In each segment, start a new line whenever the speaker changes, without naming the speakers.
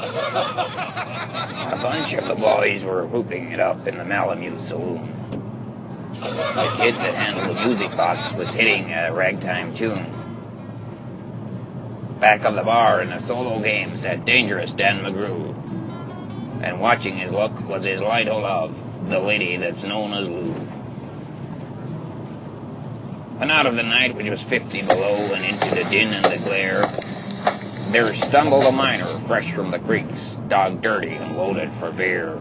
A bunch of the boys were whooping it up in the Malamute saloon. The kid that handled the music box was hitting a ragtime tune. Back of the bar in a solo game sat Dangerous Dan McGrew, and watching his luck was his light o' love, the lady that's known as Lou. And out of the night, which was 50 below, and into the din and the glare, there stumbled a miner fresh from the creeks, dog dirty and loaded for beer.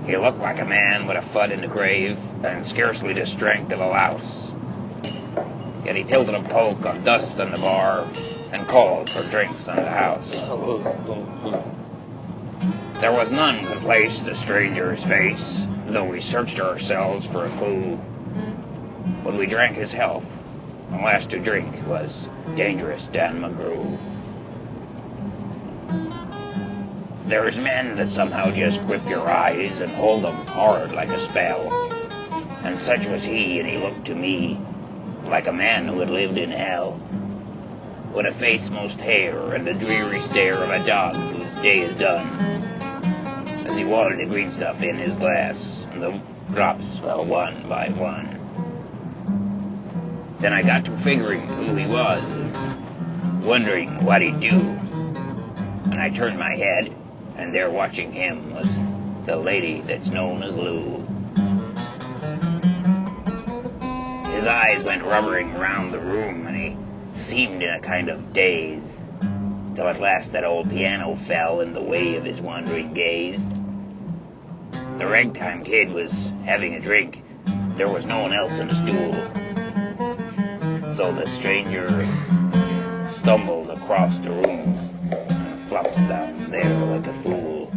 He looked like a man with a foot in the grave, and scarcely the strength of a louse. Yet he tilted a poke of dust on the bar, and called for drinks on the house. There was none could place the stranger's face, though we searched ourselves for a clue. When we drank his health, the last to drink was Dangerous Dan McGrew. There's men that somehow just grip your eyes and hold them hard like a spell. And such was he, and he looked to me like a man who had lived in hell, with a face most hair and the dreary stare of a dog whose day is done, as he watered the green stuff in his glass, and the drops fell one by one. Then I got to figuring who he was, wondering what he'd do, and I turned my head, and there watching him was the lady that's known as Lou. His eyes went rubbering around the room, and he seemed in a kind of daze, till at last that old piano fell in the way of his wandering gaze. The ragtime kid was having a drink. There was no one else in the stool. So the stranger stumbled across the room and flops down there like a fool.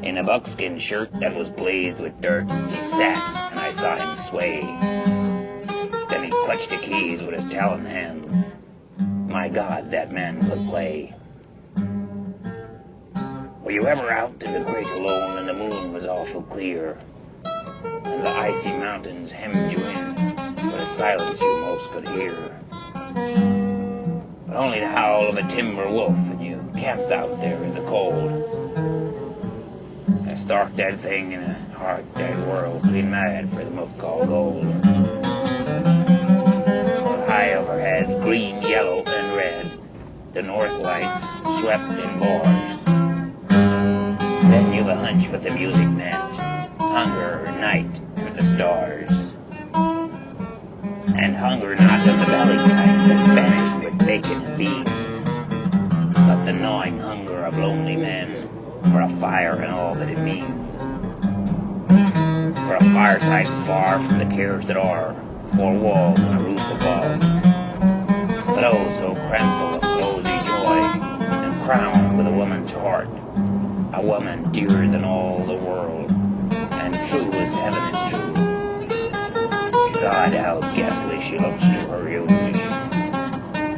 In a buckskin shirt that was glazed with dirt, he sat, and I saw him sway. Then he clutched the keys with his talon hands. My God, that man could play. Were you ever out in the great alone and the moon was awful clear, and the icy mountains hemmed you in with a silence you most could hear, but only the howl of a timber wolf, and you camped out there in the cold? A stark dead thing in a hard dead world, clean mad for the muck called gold. High overhead, green, yellow, and red, the north lights swept in bars. Then you've a hunch what the music meant, hunger, night, and the stars. And hunger not of the belly kind that vanished with bacon and beans, but the gnawing hunger of lonely men for a fire and all that it means. For a fireside far from the cares that are, four walls and a roof above, but oh so cramful of cozy joy, and crowned with a woman's heart, a woman dearer than all the world, and true as heaven is true. God, how ghastly she looks to her age,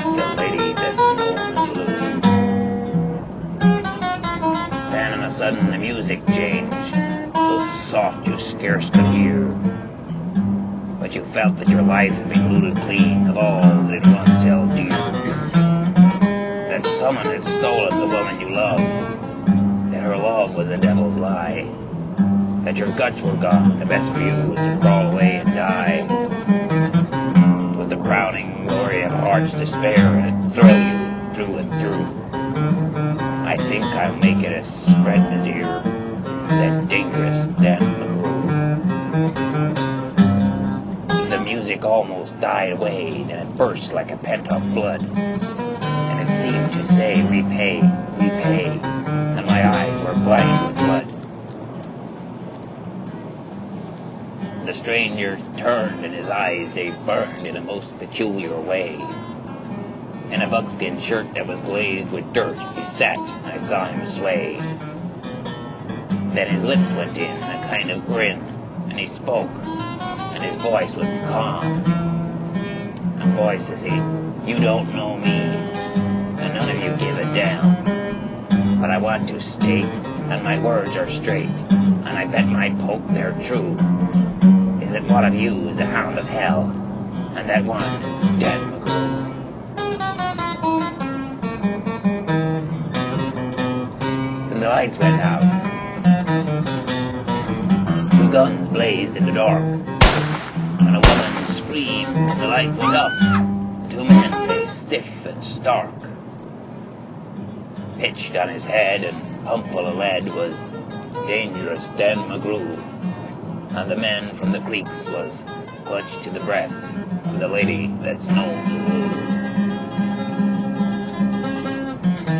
the lady that's known as Lou. Then on a sudden the music changed, so soft you scarce could hear, but you felt that your life had been looted clean of all that it once held dear. That someone had stolen the woman you loved, that her love was a devil's lie, that your guts were gone, the best for you was to crawl away and die. It was the crowning glory of heart's despair, and it throw you through and through. I think I'll make it a spread in his ear, that Dangerous Dan McGrew. The music almost died away, then it burst like a pent-up flood, and it seemed to say, repay, repay, and my eyes were blind with blood. The stranger turned, and his eyes, they burned in a most peculiar way. In a buckskin shirt that was glazed with dirt, he sat, and I saw him sway. Then his lips went in a kind of grin, and he spoke, and his voice was calm. And boy, says he, you don't know me, and none of you give a damn. But I want to state, and my words are straight, and I bet my poke they're true, is that one of you is a hound of hell, and that one is Dan McGrew. lights went out. Two guns blazed in the dark. When a woman screamed, the light went up. Two men lay stiff and stark. Pitched on his head and pump full of lead was dangerous Dan McGrew, and the man from the creeks was clutched to the breast with a lady that's known to woo.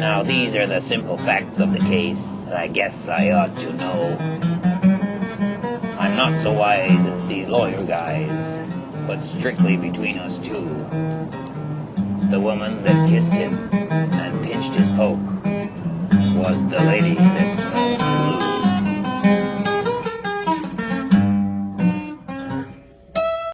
Now these are the simple facts of the case, and I guess I ought to know. I'm not so wise as these lawyer guys, but strictly between us two. The woman that kissed him and pinched his poke was the lady that's known to woo.